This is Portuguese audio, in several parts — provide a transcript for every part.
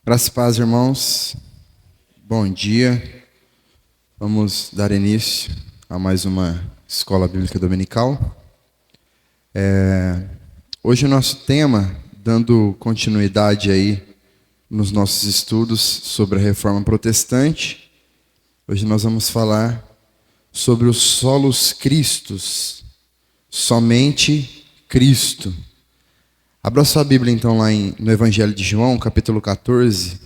Graças e paz, irmãos. Bom dia. Vamos dar início a mais uma escola bíblica dominical. Hoje o nosso tema, dando continuidade aí nos nossos estudos sobre a Reforma Protestante, hoje nós vamos falar sobre os solos Christus, somente Cristo. Abra sua Bíblia então lá no Evangelho de João, capítulo 14.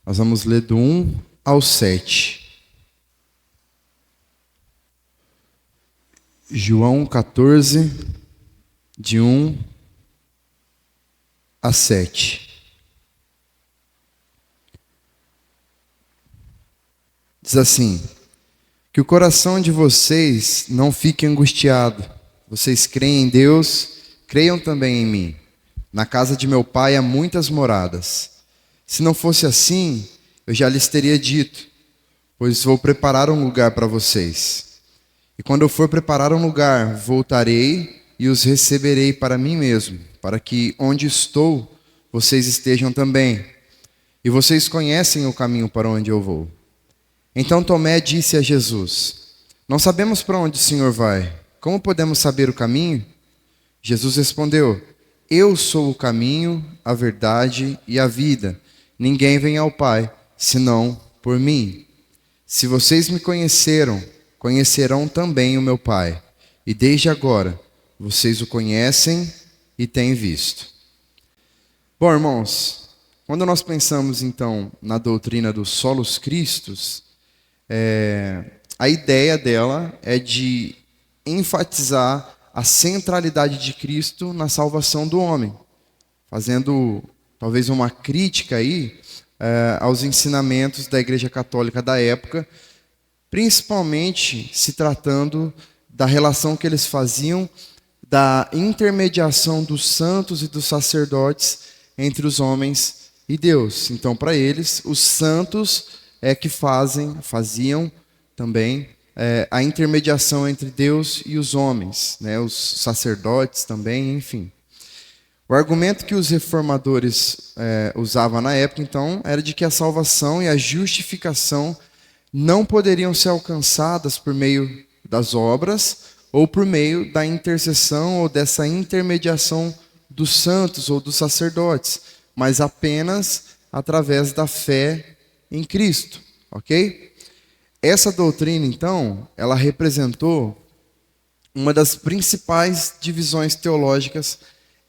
Nós vamos ler do 1 ao 7. João 14, de 1 a 7. Diz assim: que o coração de vocês não fique angustiado. Vocês creem em Deus, creiam também em mim. Na casa de meu pai há muitas moradas. Se não fosse assim, eu já lhes teria dito, pois vou preparar um lugar para vocês. E quando eu for preparar um lugar, voltarei e os receberei para mim mesmo, para que onde estou, vocês estejam também. E vocês conhecem o caminho para onde eu vou. Então Tomé disse a Jesus: não sabemos para onde o Senhor vai. Como podemos saber o caminho? Jesus respondeu: eu sou o caminho, a verdade e a vida. Ninguém vem ao Pai, senão por mim. Se vocês me conheceram, conhecerão também o meu Pai. E desde agora, vocês o conhecem e têm visto. Bom, irmãos, quando nós pensamos então na doutrina dos solos Christus, a ideia dela é de enfatizar a centralidade de Cristo na salvação do homem, fazendo talvez uma crítica aí aos ensinamentos da Igreja Católica da época, principalmente se tratando da relação que eles faziam da intermediação dos santos e dos sacerdotes entre os homens e Deus. Então, para eles, os santos que faziam também a intermediação entre Deus e os homens, né, os sacerdotes também, enfim. O argumento que os reformadores usavam na época, então, era de que a salvação e a justificação não poderiam ser alcançadas por meio das obras ou por meio da intercessão ou dessa intermediação dos santos ou dos sacerdotes, mas apenas através da fé em Cristo, ok? Essa doutrina, então, ela representou uma das principais divisões teológicas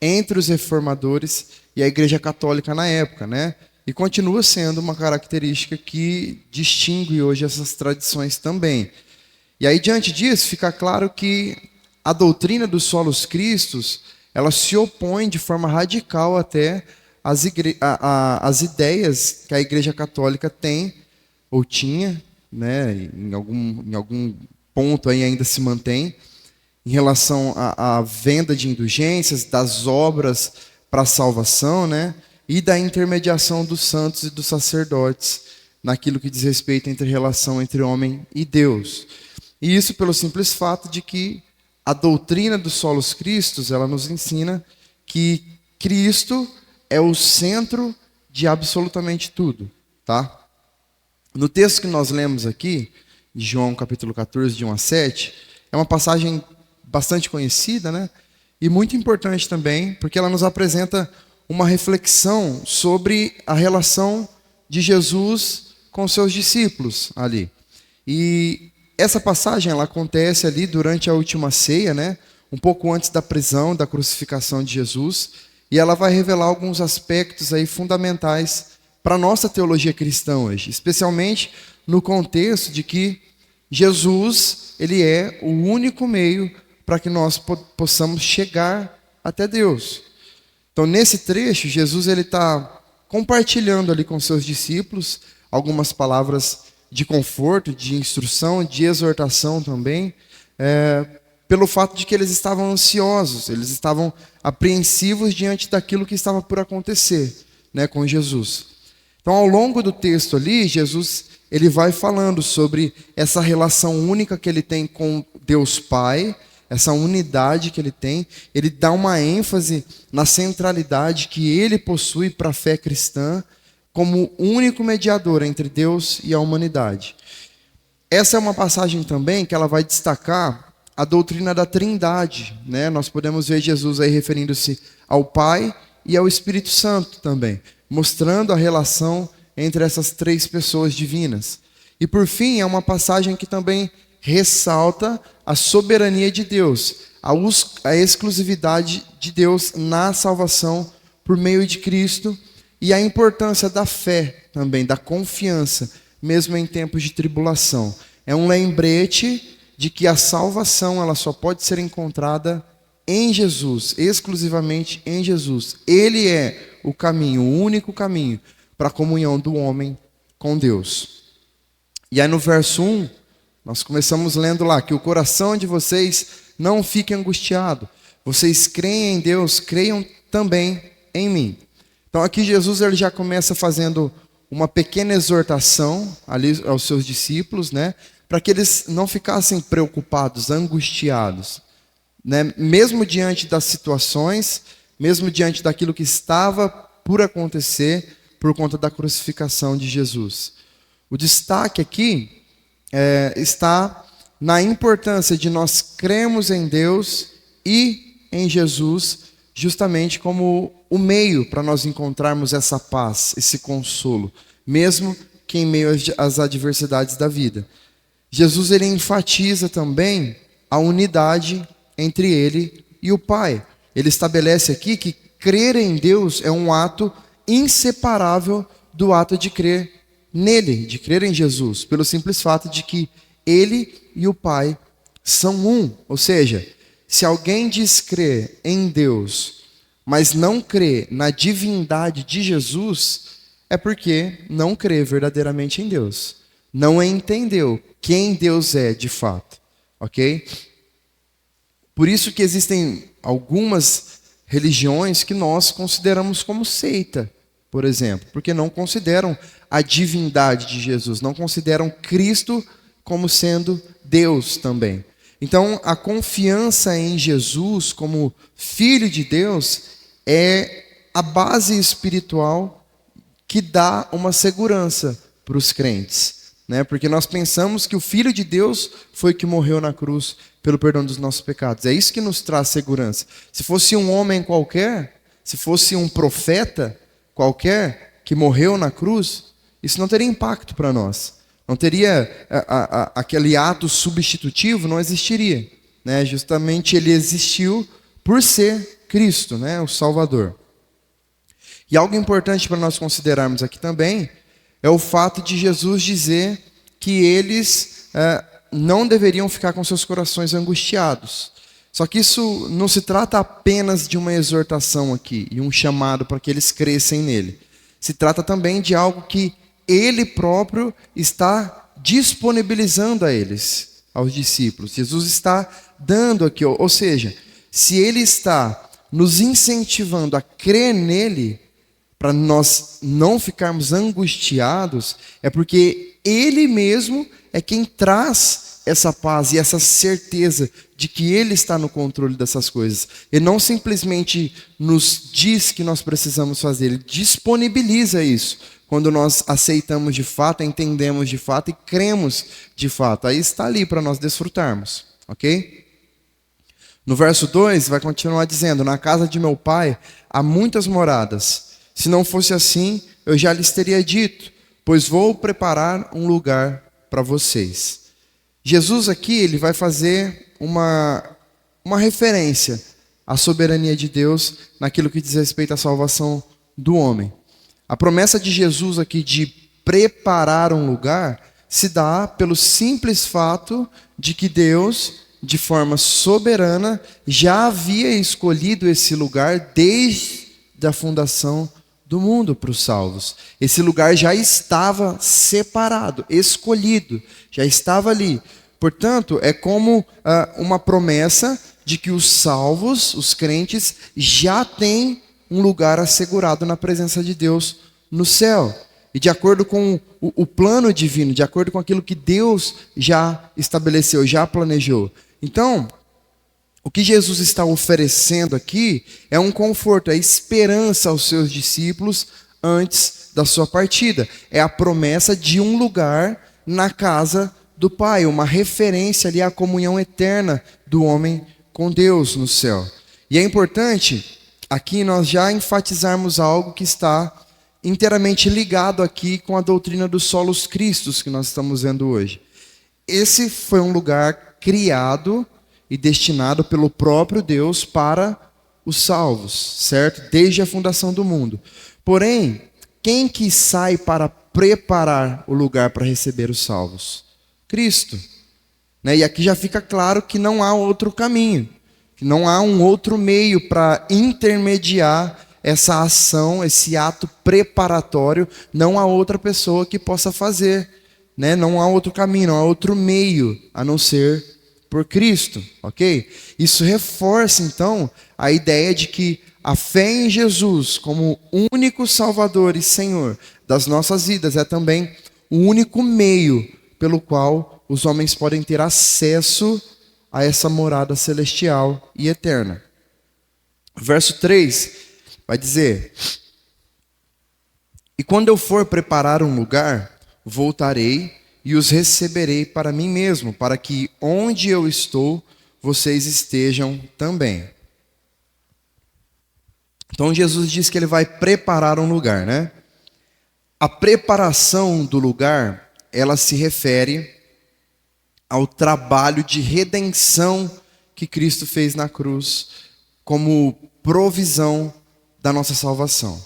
entre os reformadores e a Igreja Católica na época, né? E continua sendo uma característica que distingue hoje essas tradições também. E aí, diante disso, fica claro que a doutrina dos solos Christus, ela se opõe de forma radical até às ideias que a Igreja Católica tem, ou tinha, né, em algum ponto aí ainda se mantém, em relação à venda de indulgências, das obras para a salvação, né, e da intermediação dos santos e dos sacerdotes, naquilo que diz respeito entre relação entre homem e Deus. E isso pelo simples fato de que a doutrina dos solos Christus, ela nos ensina que Cristo é o centro de absolutamente tudo, tá? No texto que nós lemos aqui, de João capítulo 14, de 1 a 7, é uma passagem bastante conhecida, né? E muito importante também, porque ela nos apresenta uma reflexão sobre a relação de Jesus com seus discípulos ali. E essa passagem ela acontece ali durante a última ceia, né? Um pouco antes da prisão, da crucificação de Jesus, e ela vai revelar alguns aspectos aí fundamentais para a nossa teologia cristã hoje, especialmente no contexto de que Jesus, ele é o único meio para que nós possamos chegar até Deus. Então, nesse trecho, Jesus ele está compartilhando ali com seus discípulos algumas palavras de conforto, de instrução, de exortação também, pelo fato de que eles estavam ansiosos, eles estavam apreensivos diante daquilo que estava por acontecer, né, com Jesus. Então, ao longo do texto ali, Jesus ele vai falando sobre essa relação única que ele tem com Deus Pai, essa unidade que ele tem, ele dá uma ênfase na centralidade que ele possui para a fé cristã como único mediador entre Deus e a humanidade. Essa é uma passagem também que ela vai destacar a doutrina da Trindade, né? Nós podemos ver Jesus aí referindo-se ao Pai e ao Espírito Santo também, mostrando a relação entre essas três pessoas divinas. E por fim, é uma passagem que também ressalta a soberania de Deus, a exclusividade de Deus na salvação por meio de Cristo e a importância da fé também, da confiança, mesmo em tempos de tribulação. É um lembrete de que a salvação ela só pode ser encontrada em Jesus, exclusivamente em Jesus. Ele é o caminho, o único caminho para a comunhão do homem com Deus. E aí no verso 1, nós começamos lendo lá que o coração de vocês não fique angustiado. Vocês creem em Deus, creiam também em mim. Então aqui Jesus ele já começa fazendo uma pequena exortação ali aos seus discípulos, né, para que eles não ficassem preocupados, angustiados, né, mesmo diante das situações, mesmo diante daquilo que estava por acontecer por conta da crucificação de Jesus. O destaque aqui está na importância de nós crermos em Deus e em Jesus, justamente como o meio para nós encontrarmos essa paz, esse consolo, mesmo que em meio às adversidades da vida. Jesus ele enfatiza também a unidade entre ele e o Pai. Ele estabelece aqui que crer em Deus é um ato inseparável do ato de crer nele, de crer em Jesus, pelo simples fato de que ele e o Pai são um. Ou seja, se alguém diz crer em Deus, mas não crê na divindade de Jesus, é porque não crê verdadeiramente em Deus. Não entendeu quem Deus é de fato. Ok? Por isso que existem algumas religiões que nós consideramos como seita, por exemplo, porque não consideram a divindade de Jesus, não consideram Cristo como sendo Deus também. Então, a confiança em Jesus como Filho de Deus é a base espiritual que dá uma segurança para os crentes, né? Porque nós pensamos que o Filho de Deus foi que morreu na cruz pelo perdão dos nossos pecados. É isso que nos traz segurança. Se fosse um homem qualquer, se fosse um profeta qualquer que morreu na cruz, isso não teria impacto para nós. Não teria aquele ato substitutivo, não existiria, né? Justamente ele existiu por ser Cristo, né? O Salvador. E algo importante para nós considerarmos aqui também é o fato de Jesus dizer que eles não deveriam ficar com seus corações angustiados. Só que isso não se trata apenas de uma exortação aqui e um chamado para que eles crescem nele. Se trata também de algo que ele próprio está disponibilizando a eles, aos discípulos. Jesus está dando aqui, ou seja, se ele está nos incentivando a crer nele, para nós não ficarmos angustiados, é porque ele mesmo é quem traz essa paz e essa certeza de que ele está no controle dessas coisas. Ele não simplesmente nos diz que nós precisamos fazer, ele disponibiliza isso. Quando nós aceitamos de fato, entendemos de fato e cremos de fato. Aí está ali para nós desfrutarmos, ok? No verso 2 vai continuar dizendo: na casa de meu pai há muitas moradas. Se não fosse assim, eu já lhes teria dito, pois vou preparar um lugar para vocês. Jesus aqui ele vai fazer uma referência à soberania de Deus naquilo que diz respeito à salvação do homem. A promessa de Jesus aqui de preparar um lugar se dá pelo simples fato de que Deus, de forma soberana, já havia escolhido esse lugar desde a fundação do mundo para os salvos. Esse lugar já estava separado, escolhido, já estava ali. Portanto, é como uma promessa de que os salvos, os crentes, já têm um lugar assegurado na presença de Deus no céu. E de acordo com o plano divino, de acordo com aquilo que Deus já estabeleceu, já planejou. Então, O que Jesus está oferecendo aqui é um conforto, é esperança aos seus discípulos antes da sua partida. É a promessa de um lugar na casa do Pai, uma referência ali à comunhão eterna do homem com Deus no céu. E é importante aqui nós já enfatizarmos algo que está inteiramente ligado aqui com a doutrina dos solos cristos que nós estamos vendo hoje. Esse foi um lugar criado e destinado pelo próprio Deus para os salvos, certo? Desde a fundação do mundo. Porém, quem que sai para preparar o lugar para receber os salvos? Cristo. Né? E aqui já fica claro que não há outro caminho, que não há um outro meio para intermediar essa ação, esse ato preparatório, não há outra pessoa que possa fazer. Né? Não há outro caminho, não há outro meio a não ser por Cristo, ok? Isso reforça, então, a ideia de que a fé em Jesus como único Salvador e Senhor das nossas vidas é também o único meio pelo qual os homens podem ter acesso a essa morada celestial e eterna. Verso 3 vai dizer: e quando eu for preparar um lugar, voltarei e os receberei para mim mesmo, para que onde eu estou, vocês estejam também. Então Jesus diz que ele vai preparar um lugar, né? A preparação do lugar, ela se refere ao trabalho de redenção que Cristo fez na cruz, como provisão da nossa salvação.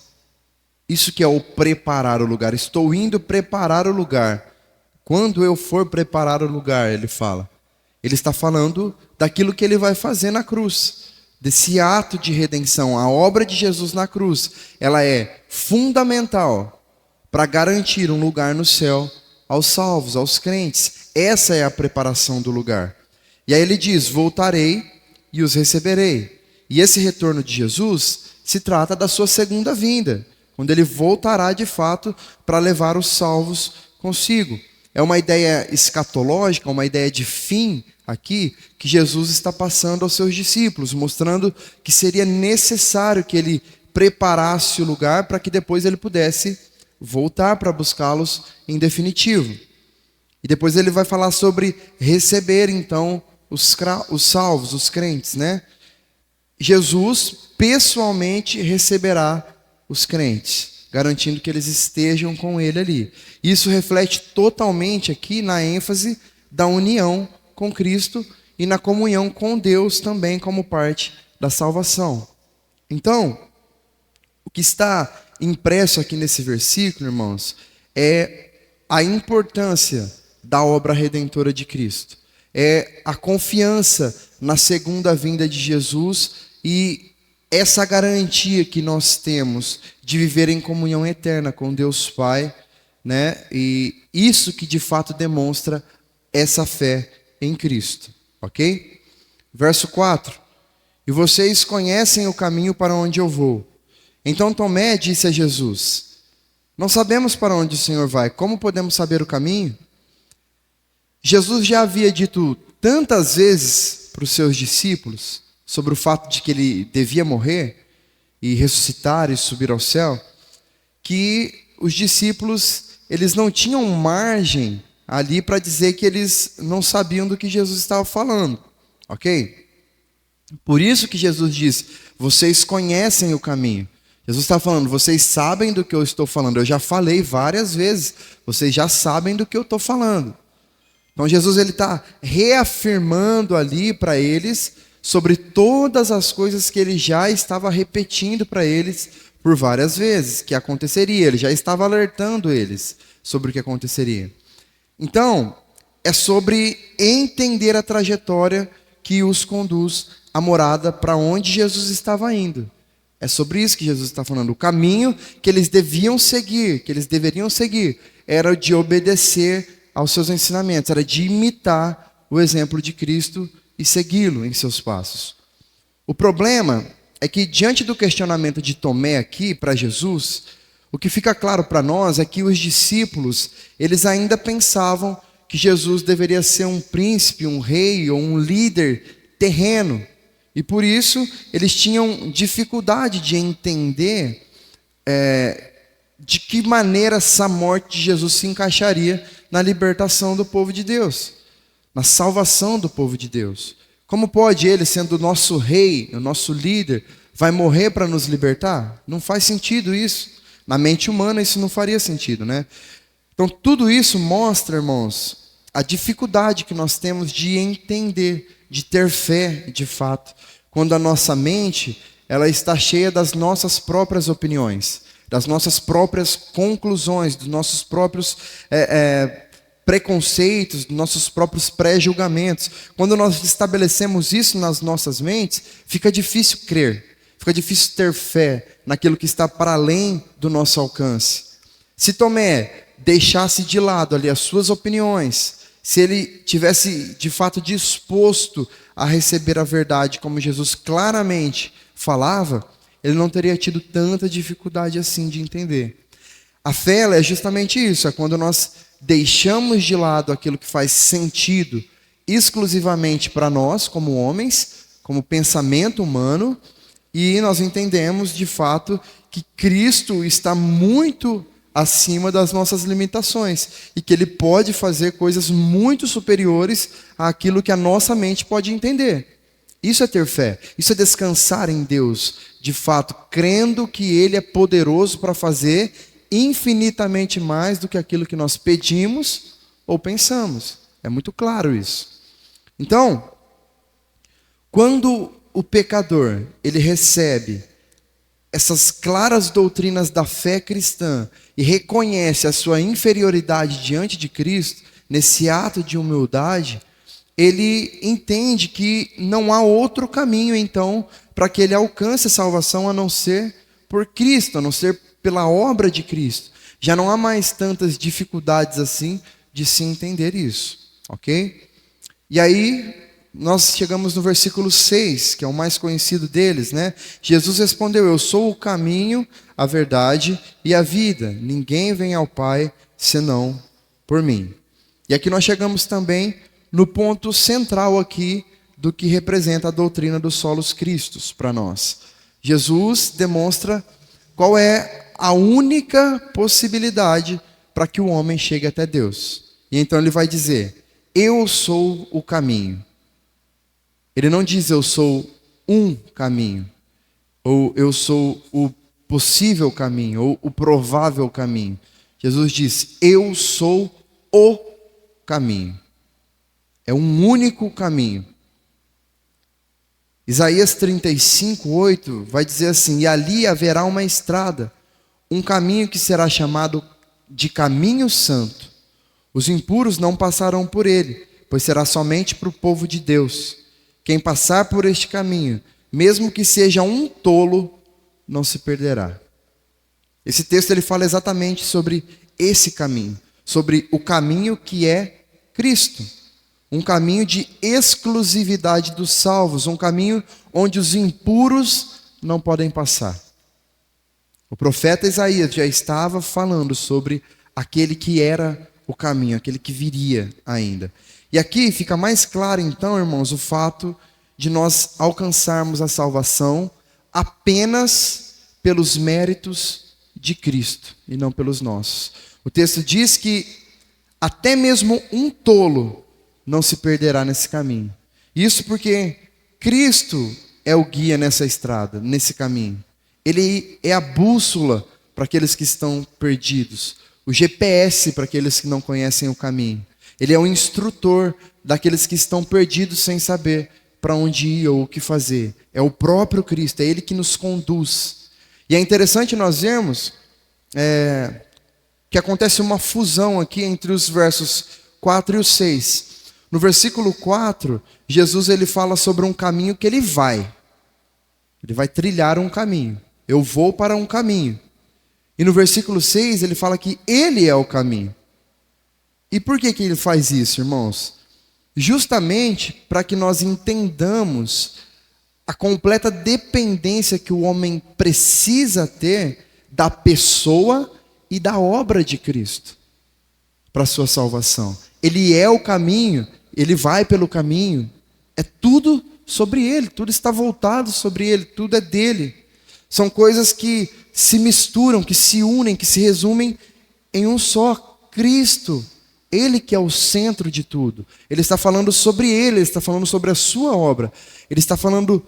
Isso que é o preparar o lugar. Estou indo preparar o lugar. Quando eu for preparar o lugar, ele fala. Ele está falando daquilo que ele vai fazer na cruz. Desse ato de redenção. A obra de Jesus na cruz, ela é fundamental para garantir um lugar no céu aos salvos, aos crentes. Essa é a preparação do lugar. E aí ele diz: voltarei e os receberei. E esse retorno de Jesus se trata da sua segunda vinda, quando ele voltará de fato para levar os salvos consigo. É uma ideia escatológica, uma ideia de fim aqui, que Jesus está passando aos seus discípulos, mostrando que seria necessário que ele preparasse o lugar para que depois ele pudesse voltar para buscá-los em definitivo. E depois ele vai falar sobre receber então os salvos, os crentes, né? Jesus pessoalmente receberá os crentes, garantindo que eles estejam com ele ali. Isso reflete totalmente aqui na ênfase da união com Cristo e na comunhão com Deus também como parte da salvação. Então, o que está impresso aqui nesse versículo, irmãos, é a importância da obra redentora de Cristo. É a confiança na segunda vinda de Jesus e essa garantia que nós temos de viver em comunhão eterna com Deus Pai, né? E isso que de fato demonstra essa fé em Cristo, ok? Verso 4: e vocês conhecem o caminho para onde eu vou. Então Tomé disse a Jesus: não sabemos para onde o Senhor vai, como podemos saber o caminho? Jesus já havia dito tantas vezes para os seus discípulos sobre o fato de que ele devia morrer e ressuscitar e subir ao céu, que os discípulos, eles não tinham margem ali para dizer que eles não sabiam do que Jesus estava falando, ok? Por isso que Jesus diz: vocês conhecem o caminho. Jesus está falando: vocês sabem do que eu estou falando, eu já falei várias vezes, vocês já sabem do que eu estou falando. Então Jesus está reafirmando ali para eles sobre todas as coisas que ele já estava repetindo para eles por várias vezes, que aconteceria. Ele já estava alertando eles sobre o que aconteceria. Então, é sobre entender a trajetória que os conduz à morada para onde Jesus estava indo. É sobre isso que Jesus está falando. O caminho que eles deviam seguir, que eles deveriam seguir, era o de obedecer aos seus ensinamentos, era de imitar o exemplo de Cristo e segui-lo em seus passos. O problema é que, diante do questionamento de Tomé aqui para Jesus, o que fica claro para nós é que os discípulos, eles ainda pensavam que Jesus deveria ser um príncipe, um rei ou um líder terreno, E por isso eles tinham dificuldade de entender de que maneira essa morte de Jesus se encaixaria na libertação do povo de Deus, na salvação do povo de Deus. Como pode ele, sendo o nosso rei, o nosso líder, vai morrer para nos libertar? Não faz sentido isso. Na mente humana isso não faria sentido, né? Então tudo isso mostra, irmãos, a dificuldade que nós temos de entender, de ter fé de fato, quando a nossa mente ela está cheia das nossas próprias opiniões, das nossas próprias conclusões, dos nossos próprios preconceitos, dos nossos próprios pré-julgamentos. Quando nós estabelecemos isso nas nossas mentes, fica difícil crer, fica difícil ter fé naquilo que está para além do nosso alcance. Se Tomé deixasse de lado ali as suas opiniões, se ele tivesse de fato disposto a receber a verdade como Jesus claramente falava, ele não teria tido tanta dificuldade assim de entender. A fé ela é justamente isso, é quando nós deixamos de lado aquilo que faz sentido exclusivamente para nós, como homens, como pensamento humano, e nós entendemos de fato que Cristo está muito acima das nossas limitações e que Ele pode fazer coisas muito superiores àquilo que a nossa mente pode entender. Isso é ter fé, isso é descansar em Deus, de fato, crendo que Ele é poderoso para fazer infinitamente mais do que aquilo que nós pedimos ou pensamos. É muito claro isso. Então, quando o pecador ele recebe essas claras doutrinas da fé cristã e reconhece a sua inferioridade diante de Cristo, nesse ato de humildade, ele entende que não há outro caminho, então, para que ele alcance a salvação a não ser por Cristo, a não ser pela obra de Cristo. Já não há mais tantas dificuldades assim de se entender isso, ok? E aí, nós chegamos no versículo 6, que é o mais conhecido deles, né? Jesus respondeu: eu sou o caminho, a verdade e a vida. Ninguém vem ao Pai senão por mim. E aqui nós chegamos também no ponto central aqui do que representa a doutrina dos solos cristos para nós. Jesus demonstra qual é a única possibilidade para que o homem chegue até Deus. E então ele vai dizer: eu sou o caminho. Ele não diz eu sou um caminho, ou eu sou o possível caminho, ou o provável caminho. Jesus diz: eu sou o caminho. É um único caminho. Isaías 35:8 vai dizer assim: e ali haverá uma estrada, um caminho que será chamado de caminho santo. Os impuros não passarão por ele, pois será somente para o povo de Deus. Quem passar por este caminho, mesmo que seja um tolo, não se perderá. Esse texto ele fala exatamente sobre esse caminho, sobre o caminho que é Cristo. Um caminho de exclusividade dos salvos, um caminho onde os impuros não podem passar. O profeta Isaías já estava falando sobre aquele que era o caminho, aquele que viria ainda. E aqui fica mais claro então, irmãos, o fato de nós alcançarmos a salvação apenas pelos méritos de Cristo e não pelos nossos. O texto diz que até mesmo um tolo não se perderá nesse caminho. Isso porque Cristo é o guia nessa estrada, nesse caminho. Ele é a bússola para aqueles que estão perdidos, o GPS para aqueles que não conhecem o caminho. Ele é o instrutor daqueles que estão perdidos sem saber para onde ir ou o que fazer. É o próprio Cristo, é Ele que nos conduz. E é interessante nós vermos que acontece uma fusão aqui entre os versos 4 e o 6. No versículo 4, Jesus ele fala sobre um caminho que ele vai. Ele vai trilhar um caminho. Eu vou para um caminho. E no versículo 6 ele fala que ele é o caminho. E por que ele faz isso, irmãos? Justamente para que nós entendamos a completa dependência que o homem precisa ter da pessoa e da obra de Cristo para a sua salvação. Ele é o caminho, ele vai pelo caminho, é tudo sobre ele, tudo está voltado sobre ele, tudo é dele. São coisas que se misturam, que se unem, que se resumem em um só, Cristo. Ele que é o centro de tudo. Ele está falando sobre ele está falando sobre a sua obra. Ele está falando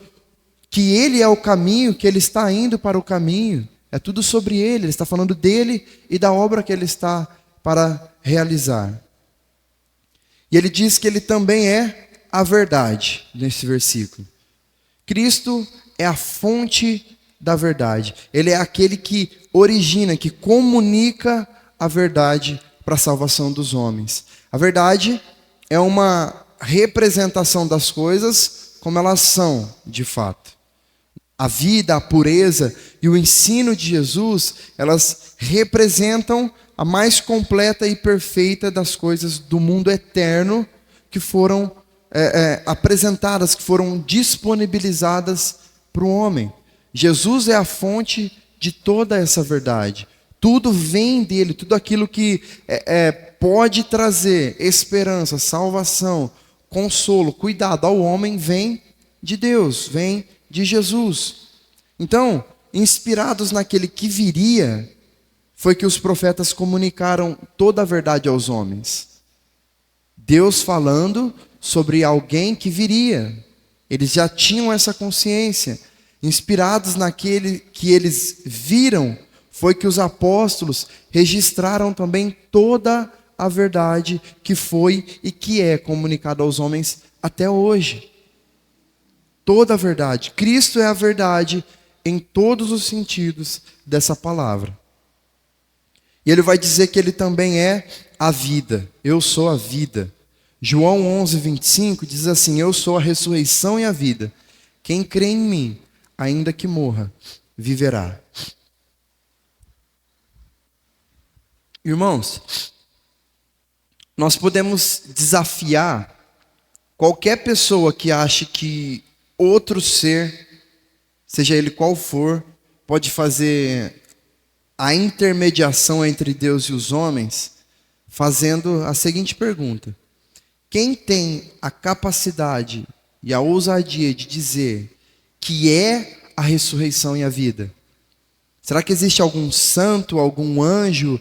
que ele é o caminho, que ele está indo para o caminho. É tudo sobre ele está falando dele e da obra que ele está para realizar. E ele diz que ele também é a verdade, nesse versículo. Cristo é a fonte da verdade. Ele é aquele que origina, que comunica a verdade para a salvação dos homens. A verdade é uma representação das coisas como elas são, de fato. A vida, a pureza e o ensino de Jesus, elas representam a mais completa e perfeita das coisas do mundo eterno que foram apresentadas, que foram disponibilizadas para o homem. Jesus é a fonte de toda essa verdade. Tudo vem dele, tudo aquilo que pode trazer esperança, salvação, consolo, cuidado ao homem, vem de Deus, vem de Jesus. Então, inspirados naquele que viria, foi que os profetas comunicaram toda a verdade aos homens. Deus falando sobre alguém que viria. Eles já tinham essa consciência. Inspirados naquele que eles viram, foi que os apóstolos registraram também toda a verdade que foi e que é comunicada aos homens até hoje. Toda a verdade. Cristo é a verdade em todos os sentidos dessa palavra. E ele vai dizer que ele também é a vida. Eu sou a vida. João 11:25 diz assim: eu sou a ressurreição e a vida. Quem crê em mim, ainda que morra, viverá. Irmãos, nós podemos desafiar qualquer pessoa que ache que outro ser, seja ele qual for, pode fazer a intermediação entre Deus e os homens, fazendo a seguinte pergunta: quem tem a capacidade e a ousadia de dizer que é a ressurreição e a vida? Será que existe algum santo, algum anjo,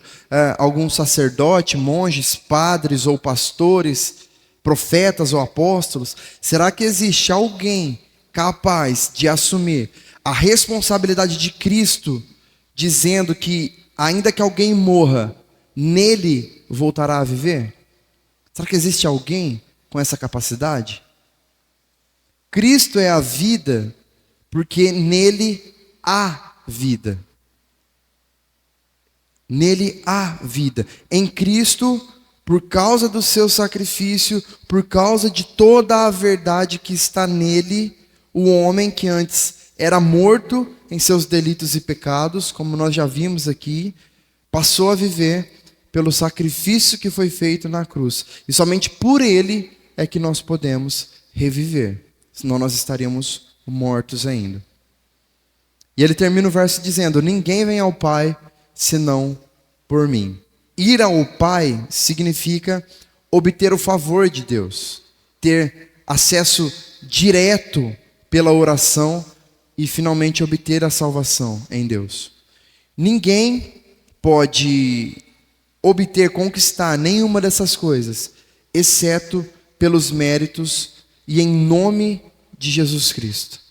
algum sacerdote, monges, padres ou pastores, profetas ou apóstolos? Será que existe alguém capaz de assumir a responsabilidade de Cristo, dizendo que ainda que alguém morra, nele voltará a viver? Será que existe alguém com essa capacidade? Cristo é a vida, porque nele há vida. Nele há vida. Em Cristo, por causa do seu sacrifício, por causa de toda a verdade que está nele, o homem que antes era morto em seus delitos e pecados, como nós já vimos aqui, passou a viver pelo sacrifício que foi feito na cruz. E somente por ele é que nós podemos reviver. Senão nós estaríamos mortos ainda. E ele termina o verso dizendo: ninguém vem ao Pai senão por mim. Ir ao Pai significa obter o favor de Deus, ter acesso direto pela oração e finalmente obter a salvação em Deus. Ninguém pode obter, conquistar nenhuma dessas coisas, exceto pelos méritos e em nome de Jesus Cristo.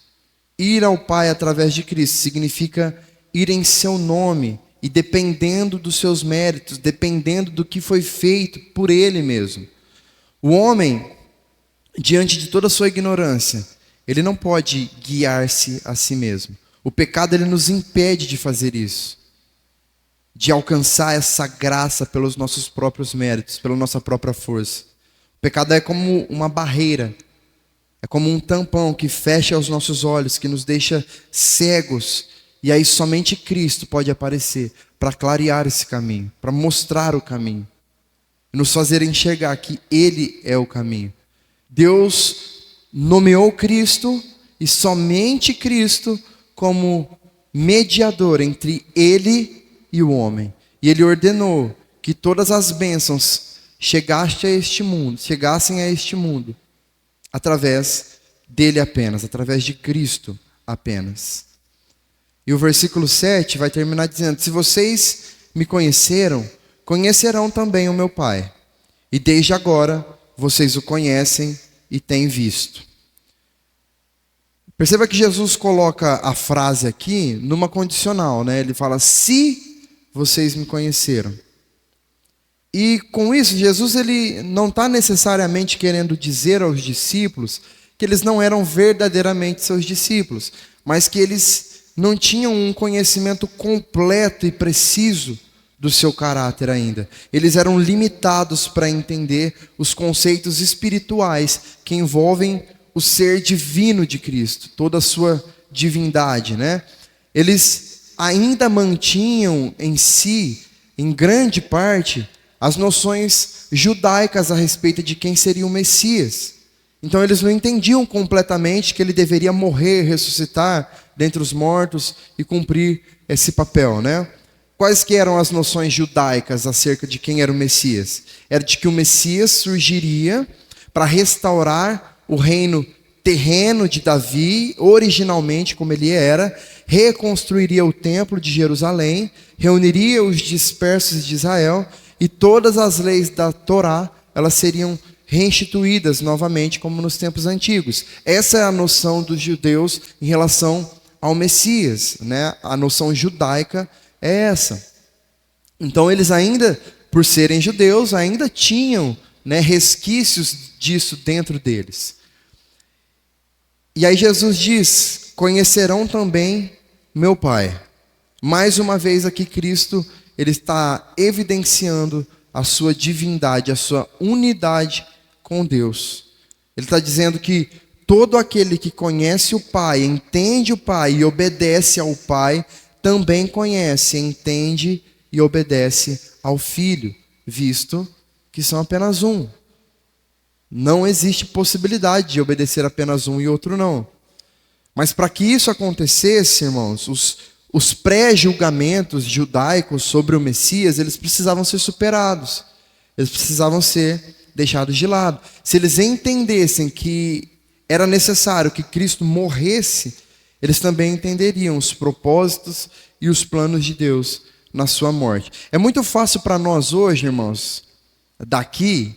Ir ao Pai através de Cristo significa ir em seu nome e dependendo dos seus méritos, dependendo do que foi feito por Ele mesmo. O homem, diante de toda a sua ignorância, ele não pode guiar-se a si mesmo. O pecado ele nos impede de fazer isso, de alcançar essa graça pelos nossos próprios méritos, pela nossa própria força. O pecado é como uma barreira, é como um tampão que fecha os nossos olhos, que nos deixa cegos. E aí somente Cristo pode aparecer para clarear esse caminho, para mostrar o caminho, e nos fazer enxergar que Ele é o caminho. Deus nomeou Cristo e somente Cristo como mediador entre Ele e o homem. E Ele ordenou que todas as bênçãos chegassem a este mundo através dele apenas, através de Cristo apenas. E o versículo 7 vai terminar dizendo: se vocês me conheceram, conhecerão também o meu Pai. E desde agora vocês o conhecem e têm visto. Perceba que Jesus coloca a frase aqui numa condicional, né? Ele fala: se vocês me conheceram. E com isso, Jesus ele não está necessariamente querendo dizer aos discípulos que eles não eram verdadeiramente seus discípulos, mas que eles não tinham um conhecimento completo e preciso do seu caráter ainda. Eles eram limitados para entender os conceitos espirituais que envolvem o ser divino de Cristo, toda a sua divindade, né? Eles ainda mantinham em si, em grande parte, as noções judaicas a respeito de quem seria o Messias. Então eles não entendiam completamente que ele deveria morrer, ressuscitar dentre os mortos e cumprir esse papel, né? Quais que eram as noções judaicas acerca de quem era o Messias? Era de que o Messias surgiria para restaurar o reino terreno de Davi, originalmente como ele era, reconstruiria o templo de Jerusalém, reuniria os dispersos de Israel, e todas as leis da Torá, elas seriam reinstituídas novamente como nos tempos antigos. Essa é a noção dos judeus em relação ao Messias, né? A noção judaica é essa. Então eles ainda, por serem judeus, ainda tinham, né, resquícios disso dentro deles. E aí Jesus diz: conhecerão também meu Pai. Mais uma vez aqui Cristo, ele está evidenciando a sua divindade, a sua unidade com Deus. Ele está dizendo que todo aquele que conhece o Pai, entende o Pai e obedece ao Pai, também conhece, entende e obedece ao Filho, visto que são apenas um. Não existe possibilidade de obedecer apenas um e outro não. Mas para que isso acontecesse, irmãos, os pré-julgamentos judaicos sobre o Messias, eles precisavam ser superados. Eles precisavam ser deixados de lado. Se eles entendessem que era necessário que Cristo morresse, eles também entenderiam os propósitos e os planos de Deus na sua morte. É muito fácil para nós hoje, irmãos, daqui,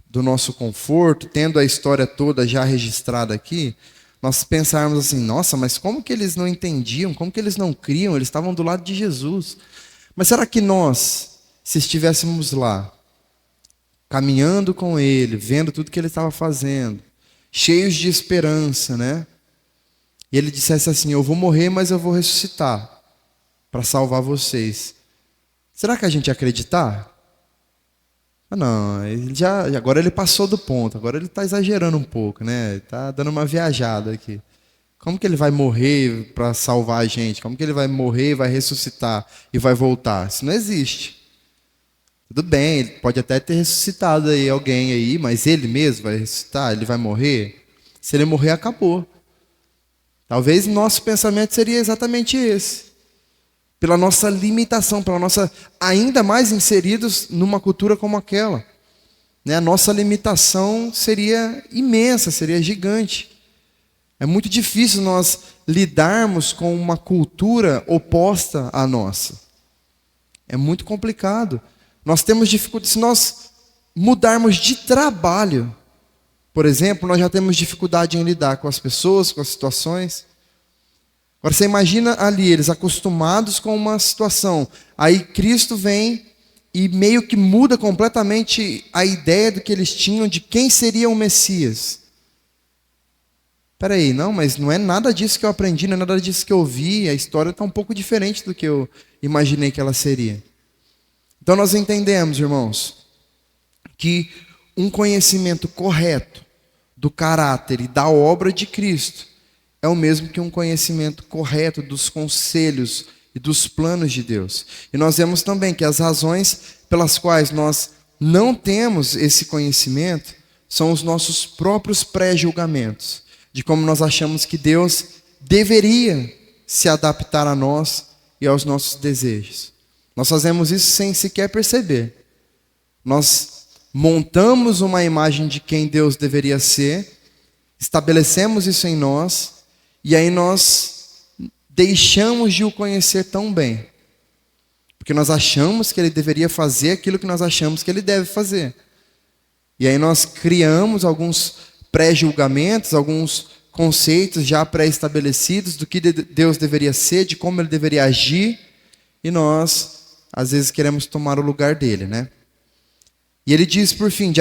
do nosso conforto, tendo a história toda já registrada aqui, nós pensarmos assim: nossa, mas como que eles não entendiam? Como que eles não criam? Eles estavam do lado de Jesus. Mas será que nós, se estivéssemos lá, caminhando com Ele, vendo tudo que Ele estava fazendo, cheios de esperança, né? E Ele dissesse assim: eu vou morrer, mas eu vou ressuscitar para salvar vocês. Será que a gente ia acreditar? Ah, não, agora ele passou do ponto, agora ele está exagerando um pouco, né? Está dando uma viajada aqui. Como que ele vai morrer para salvar a gente? Como que ele vai morrer, vai ressuscitar e vai voltar? Isso não existe. Tudo bem, ele pode até ter ressuscitado aí alguém aí, mas ele mesmo vai ressuscitar? Ele vai morrer? Se ele morrer, acabou. Talvez nosso pensamento seria exatamente esse. Pela nossa limitação, pela nossa ainda mais inseridos numa cultura como aquela, né? A nossa limitação seria imensa, seria gigante. É muito difícil nós lidarmos com uma cultura oposta à nossa. É muito complicado. Nós temos dificuldade, se nós mudarmos de trabalho, por exemplo, nós já temos dificuldade em lidar com as pessoas, com as situações. Agora você imagina ali, eles acostumados com uma situação, aí Cristo vem e meio que muda completamente a ideia do que eles tinham de quem seria o Messias. Espera aí, não, mas não é nada disso que eu aprendi, não é nada disso que eu vi, a história está um pouco diferente do que eu imaginei que ela seria. Então nós entendemos, irmãos, que um conhecimento correto do caráter e da obra de Cristo é o mesmo que um conhecimento correto dos conselhos e dos planos de Deus. E nós vemos também que as razões pelas quais nós não temos esse conhecimento são os nossos próprios pré-julgamentos, de como nós achamos que Deus deveria se adaptar a nós e aos nossos desejos. Nós fazemos isso sem sequer perceber. Nós montamos uma imagem de quem Deus deveria ser estabelecemos isso em nós, e aí nós deixamos de o conhecer tão bem. Porque nós achamos que ele deveria fazer aquilo que nós achamos que ele deve fazer. E aí nós criamos alguns pré-julgamentos, alguns conceitos já pré-estabelecidos do que Deus deveria ser, de como ele deveria agir, e nós, às vezes, queremos tomar o lugar dele, né? E ele diz, por fim,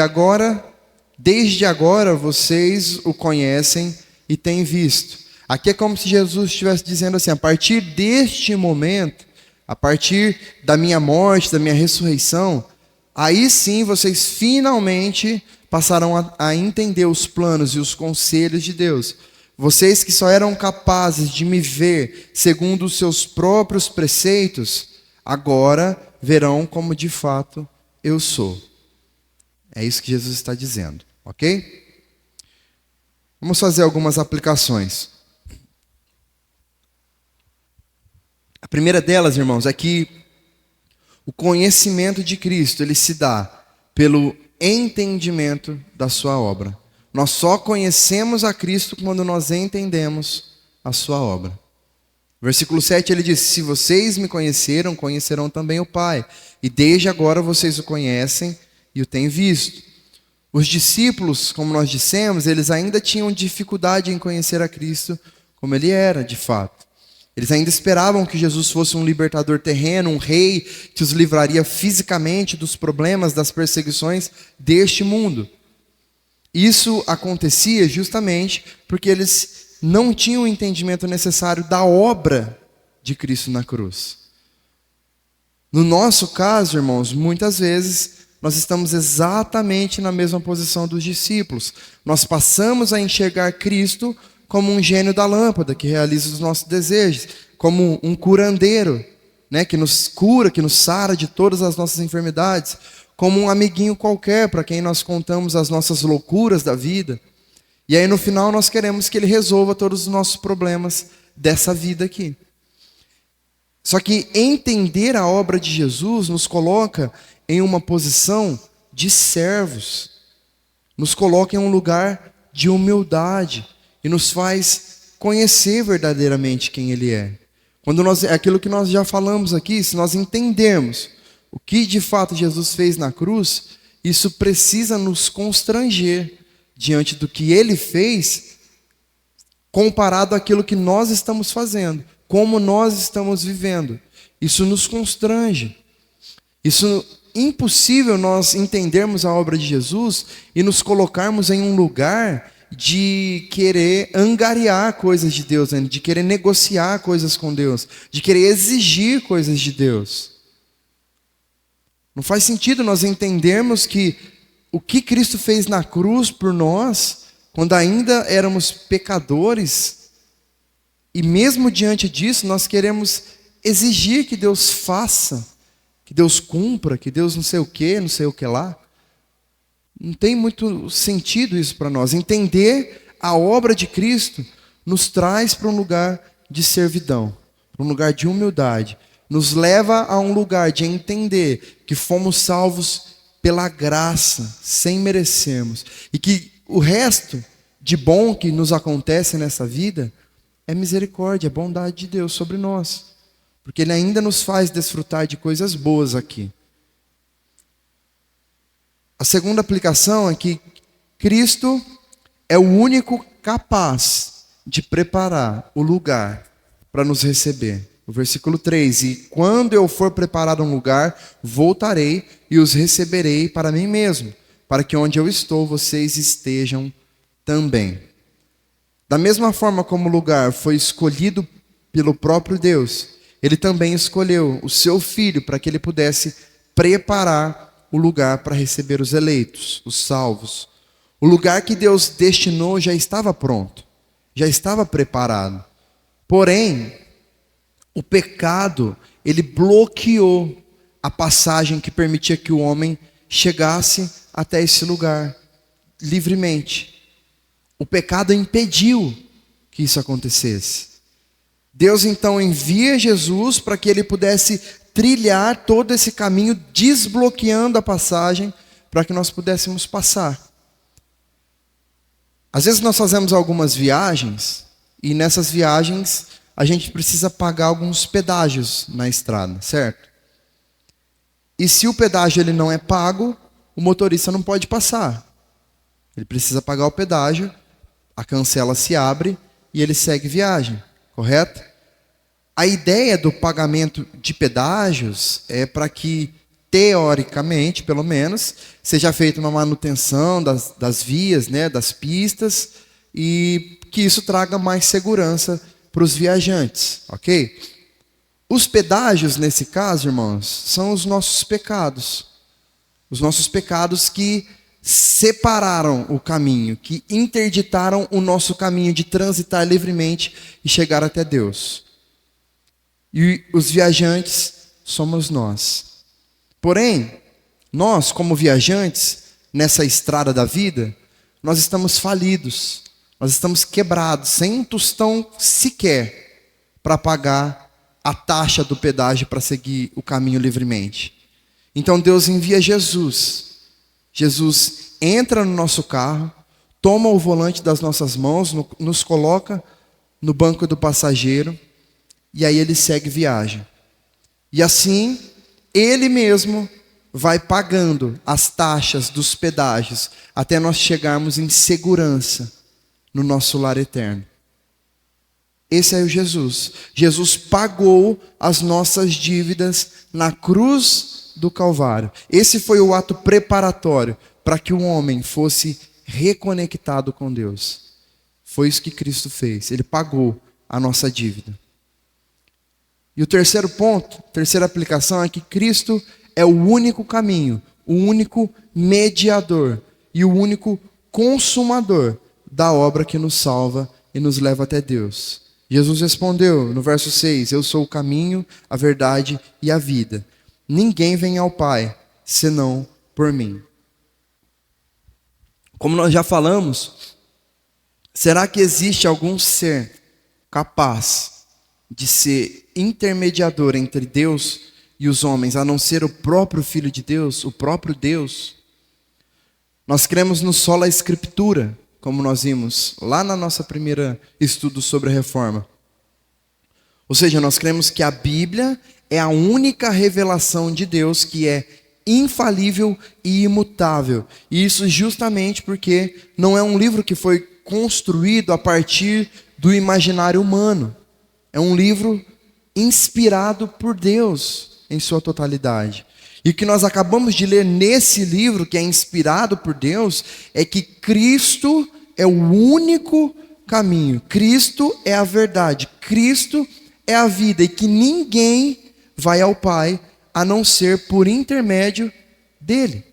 desde agora vocês o conhecem e têm visto. Aqui é como se Jesus estivesse dizendo assim, a partir deste momento, a partir da minha morte, da minha ressurreição, aí sim vocês finalmente passarão a entender os planos e os conselhos de Deus. Vocês que só eram capazes de me ver segundo os seus próprios preceitos, agora verão como de fato eu sou. É isso que Jesus está dizendo, ok? Vamos fazer algumas aplicações. A primeira delas, irmãos, é que o conhecimento de Cristo, ele se dá pelo entendimento da sua obra. Nós só conhecemos a Cristo quando nós entendemos a sua obra. Versículo 7, ele diz, se vocês me conheceram, conhecerão também o Pai. E desde agora vocês o conhecem e o têm visto. Os discípulos, como nós dissemos, eles ainda tinham dificuldade em conhecer a Cristo como ele era, de fato. Eles ainda esperavam que Jesus fosse um libertador terreno, um rei que os livraria fisicamente dos problemas, das perseguições deste mundo. Isso acontecia justamente porque eles não tinham o entendimento necessário da obra de Cristo na cruz. No nosso caso, irmãos, muitas vezes nós estamos exatamente na mesma posição dos discípulos. Nós passamos a enxergar Cristo como um gênio da lâmpada, que realiza os nossos desejos, como um curandeiro, né, que nos cura, que nos sara de todas as nossas enfermidades, como um amiguinho qualquer, para quem nós contamos as nossas loucuras da vida. E aí no final nós queremos que ele resolva todos os nossos problemas dessa vida aqui. Só que entender a obra de Jesus nos coloca em uma posição de servos, nos coloca em um lugar de humildade e nos faz conhecer verdadeiramente quem ele é. É aquilo que nós já falamos aqui, se nós entendermos o que de fato Jesus fez na cruz, isso precisa nos constranger diante do que ele fez, comparado àquilo que nós estamos fazendo, como nós estamos vivendo. Isso nos constrange. Isso é impossível nós entendermos a obra de Jesus e nos colocarmos em um lugar de querer angariar coisas de Deus, de querer negociar coisas com Deus, de querer exigir coisas de Deus. Não faz sentido nós entendermos que o que Cristo fez na cruz por nós, quando ainda éramos pecadores, e mesmo diante disso nós queremos exigir que Deus faça, que Deus cumpra, que Deus não sei o que lá. Não tem muito sentido isso para nós. Entender a obra de Cristo nos traz para um lugar de servidão, para um lugar de humildade. Nos leva a um lugar de entender que fomos salvos pela graça, sem merecermos. E que o resto de bom que nos acontece nessa vida é misericórdia, é bondade de Deus sobre nós. Porque Ele ainda nos faz desfrutar de coisas boas aqui. A segunda aplicação é que Cristo é o único capaz de preparar o lugar para nos receber. O versículo 3, e quando eu for preparar um lugar, voltarei e os receberei para mim mesmo, para que onde eu estou, vocês estejam também. Da mesma forma como o lugar foi escolhido pelo próprio Deus, Ele também escolheu o seu Filho para que Ele pudesse preparar o lugar para receber os eleitos, os salvos. O lugar que Deus destinou já estava pronto, já estava preparado. Porém, o pecado, ele bloqueou a passagem que permitia que o homem chegasse até esse lugar livremente. O pecado impediu que isso acontecesse. Deus então envia Jesus para que ele pudesse trilhar todo esse caminho, desbloqueando a passagem para que nós pudéssemos passar. Às vezes nós fazemos algumas viagens e nessas viagens a gente precisa pagar alguns pedágios na estrada, certo? E se o pedágio ele não é pago, o motorista não pode passar. Ele precisa pagar o pedágio, a cancela se abre e ele segue viagem, correto? A ideia do pagamento de pedágios é para que, teoricamente, pelo menos, seja feita uma manutenção das vias, né, das pistas, e que isso traga mais segurança para os viajantes, ok? Os pedágios, nesse caso, irmãos, são os nossos pecados. Os nossos pecados que separaram o caminho, que interditaram o nosso caminho de transitar livremente e chegar até Deus. E os viajantes somos nós. Porém, nós, como viajantes, nessa estrada da vida, nós estamos falidos, nós estamos quebrados, sem um tostão sequer para pagar a taxa do pedágio para seguir o caminho livremente. Então Deus envia Jesus. Jesus entra no nosso carro, toma o volante das nossas mãos, nos coloca no banco do passageiro, e aí ele segue viagem. E assim, ele mesmo vai pagando as taxas dos pedágios, até nós chegarmos em segurança no nosso lar eterno. Esse é o Jesus. Jesus pagou as nossas dívidas na cruz do Calvário. Esse foi o ato preparatório para que o homem fosse reconectado com Deus. Foi isso que Cristo fez. Ele pagou a nossa dívida. E o terceiro ponto, terceira aplicação é que Cristo é o único caminho, o único mediador e o único consumador da obra que nos salva e nos leva até Deus. Jesus respondeu no verso 6, eu sou o caminho, a verdade e a vida. Ninguém vem ao Pai, senão por mim. Como nós já falamos, será que existe algum ser capaz de ser intermediador entre Deus e os homens, a não ser o próprio Filho de Deus, o próprio Deus? Nós cremos no sola Escritura, como nós vimos lá na nossa primeira estudo sobre a reforma. Ou seja, nós cremos que a Bíblia é a única revelação de Deus que é infalível e imutável. E isso justamente porque não é um livro que foi construído a partir do imaginário humano. É um livro inspirado por Deus em sua totalidade. E o que nós acabamos de ler nesse livro, que é inspirado por Deus, é que Cristo é o único caminho. Cristo é a verdade. Cristo é a vida. E que ninguém vai ao Pai a não ser por intermédio dele.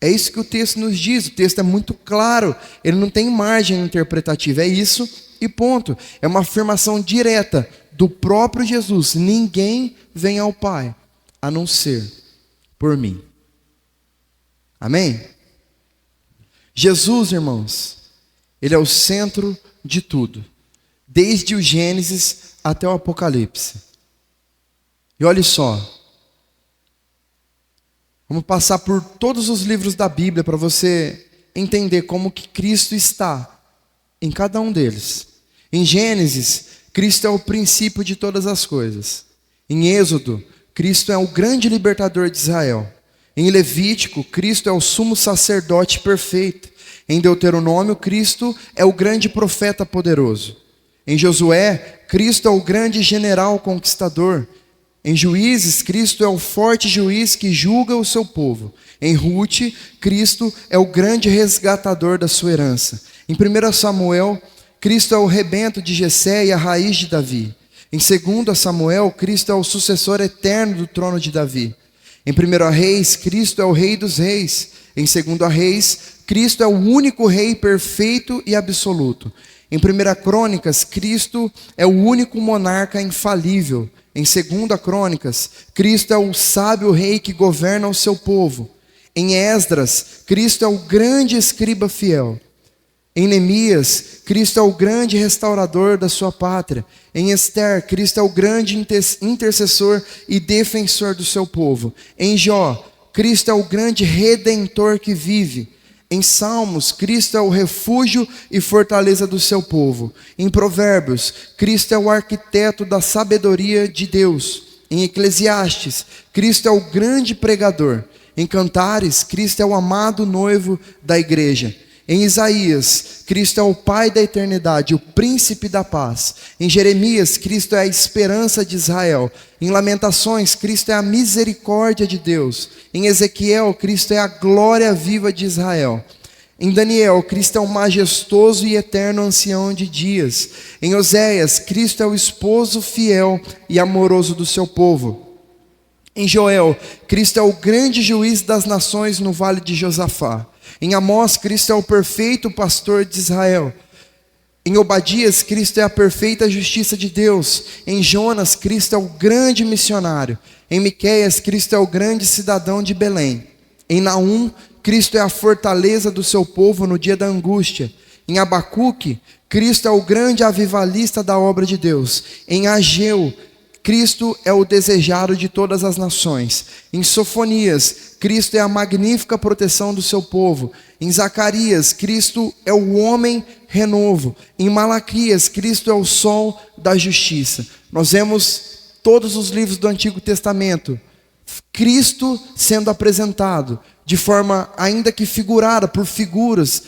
É isso que o texto nos diz. O texto é muito claro. Ele não tem margem interpretativa. É isso e ponto. É uma afirmação direta do próprio Jesus. Ninguém vem ao Pai a não ser por mim. Amém? Jesus, irmãos, ele é o centro de tudo, desde o Gênesis até o Apocalipse. E olha só, vamos passar por todos os livros da Bíblia para você entender como que Cristo está em cada um deles. Em Gênesis, Cristo é o princípio de todas as coisas. Em Êxodo, Cristo é o grande libertador de Israel. Em Levítico, Cristo é o sumo sacerdote perfeito. Em Deuteronômio, Cristo é o grande profeta poderoso. Em Josué, Cristo é o grande general conquistador. Em Juízes, Cristo é o forte juiz que julga o seu povo. Em Rute, Cristo é o grande resgatador da sua herança. Em 1 Samuel, Cristo é o rebento de Jessé e a raiz de Davi. Em 2 Samuel, Cristo é o sucessor eterno do trono de Davi. Em 1 Reis, Cristo é o rei dos reis. Em 2 Reis, Cristo é o único rei perfeito e absoluto. Em 1 Crônicas, Cristo é o único monarca infalível. Em 2 Crônicas, Cristo é o sábio rei que governa o seu povo. Em Esdras, Cristo é o grande escriba fiel. Em Neemias, Cristo é o grande restaurador da sua pátria. Em Ester, Cristo é o grande intercessor e defensor do seu povo. Em Jó, Cristo é o grande redentor que vive. Em Salmos, Cristo é o refúgio e fortaleza do seu povo. Em Provérbios, Cristo é o arquiteto da sabedoria de Deus. Em Eclesiastes, Cristo é o grande pregador. Em Cantares, Cristo é o amado noivo da igreja. Em Isaías, Cristo é o Pai da eternidade, o príncipe da paz. Em Jeremias, Cristo é a esperança de Israel. Em Lamentações, Cristo é a misericórdia de Deus. Em Ezequiel, Cristo é a glória viva de Israel. Em Daniel, Cristo é o majestoso e eterno ancião de dias. Em Oséias, Cristo é o esposo fiel e amoroso do seu povo. Em Joel, Cristo é o grande juiz das nações no vale de Josafá. Em Amós, Cristo é o perfeito pastor de Israel. Em Obadias, Cristo é a perfeita justiça de Deus. Em Jonas, Cristo é o grande missionário. Em Miqueias, Cristo é o grande cidadão de Belém. Em Naum, Cristo é a fortaleza do seu povo no dia da angústia. Em Abacuque, Cristo é o grande avivalista da obra de Deus. Em Ageu, Cristo é o desejado de todas as nações. Em Sofonias, Cristo é a magnífica proteção do seu povo. Em Zacarias, Cristo é o homem renovo. Em Malaquias, Cristo é o sol da justiça. Nós vemos todos os livros do Antigo Testamento, Cristo sendo apresentado de forma ainda que figurada, por figuras,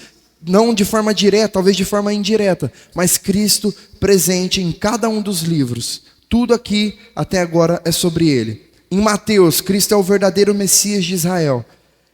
não de forma direta, talvez de forma indireta, mas Cristo presente em cada um dos livros. Tudo aqui até agora é sobre ele. Em Mateus, Cristo é o verdadeiro Messias de Israel.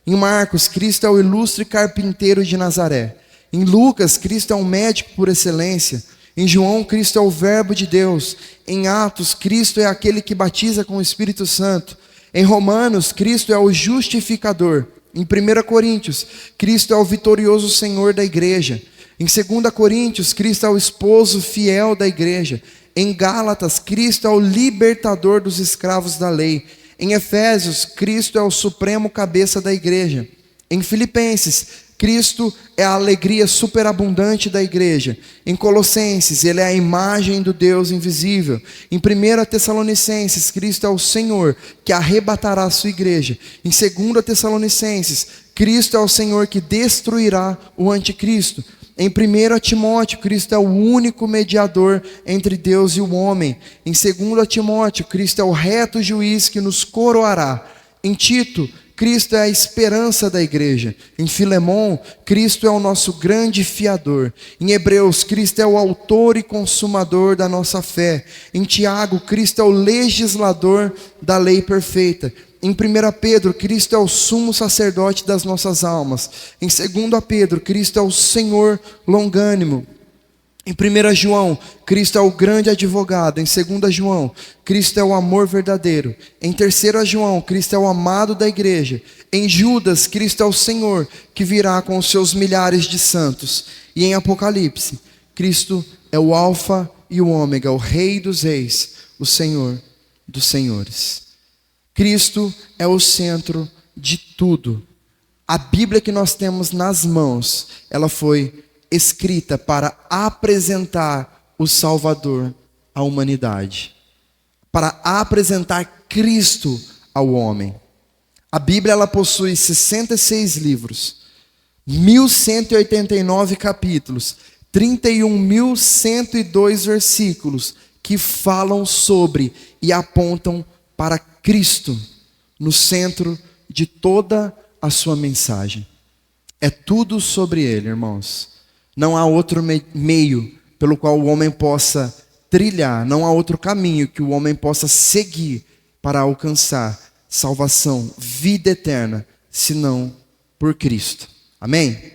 Em Marcos, Cristo é o ilustre carpinteiro de Nazaré. Em Lucas, Cristo é um médico por excelência. Em João, Cristo é o verbo de Deus. Em Atos, Cristo é aquele que batiza com o Espírito Santo. Em Romanos, Cristo é o justificador. Em 1 Coríntios, Cristo é o vitorioso Senhor da igreja. Em 2 Coríntios, Cristo é o esposo fiel da igreja. Em Gálatas, Cristo é o libertador dos escravos da lei. Em Efésios, Cristo é o supremo cabeça da igreja. Em Filipenses, Cristo é a alegria superabundante da igreja. Em Colossenses, ele é a imagem do Deus invisível. Em 1 Tessalonicenses, Cristo é o Senhor que arrebatará a sua igreja. Em 2 Tessalonicenses, Cristo é o Senhor que destruirá o anticristo. Em 1 Timóteo, Cristo é o único mediador entre Deus e o homem. Em 2 Timóteo, Cristo é o reto juiz que nos coroará. Em Tito, Cristo é a esperança da igreja. Em Filemão, Cristo é o nosso grande fiador. Em Hebreus, Cristo é o autor e consumador da nossa fé. Em Tiago, Cristo é o legislador da lei perfeita. Em 1 Pedro, Cristo é o sumo sacerdote das nossas almas. Em 2 Pedro, Cristo é o Senhor longânimo. Em 1 João, Cristo é o grande advogado. Em 2 João, Cristo é o amor verdadeiro. Em 3 João, Cristo é o amado da igreja. Em Judas, Cristo é o Senhor que virá com os seus milhares de santos. E em Apocalipse, Cristo é o Alfa e o Ômega, o Rei dos reis, o Senhor dos senhores. Cristo é o centro de tudo. A Bíblia que nós temos nas mãos, ela foi escrita para apresentar o Salvador à humanidade, para apresentar Cristo ao homem. A Bíblia ela possui 66 livros, 1189 capítulos, 31.102 versículos que falam sobre e apontam para Cristo no centro de toda a sua mensagem. É tudo sobre ele, irmãos. Não há outro meio pelo qual o homem possa trilhar, não há outro caminho que o homem possa seguir para alcançar salvação, vida eterna, senão por Cristo. Amém?